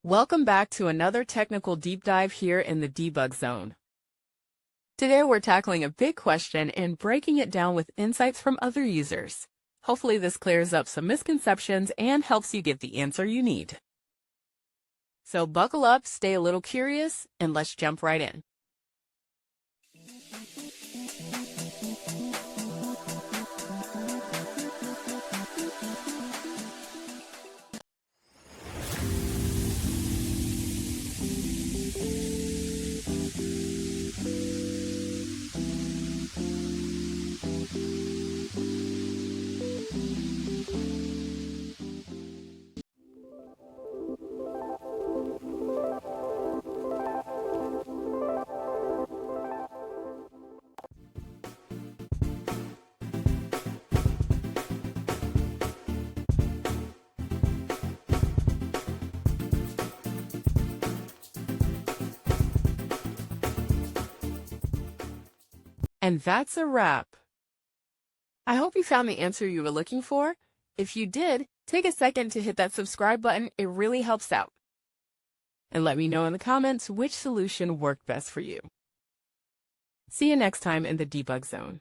Welcome back to another technical deep dive here in the Debug Zone. Today we're tackling a big question and breaking it down with insights from other users. Hopefully this clears up some misconceptions and helps you get the answer you need. So buckle up, stay a little curious, and let's jump right in. And that's a wrap. I hope you found the answer you were looking for. If you did, take a second to hit that subscribe button. It really helps out. And let me know in the comments which solution worked best for you. See you next time in the Debug Zone.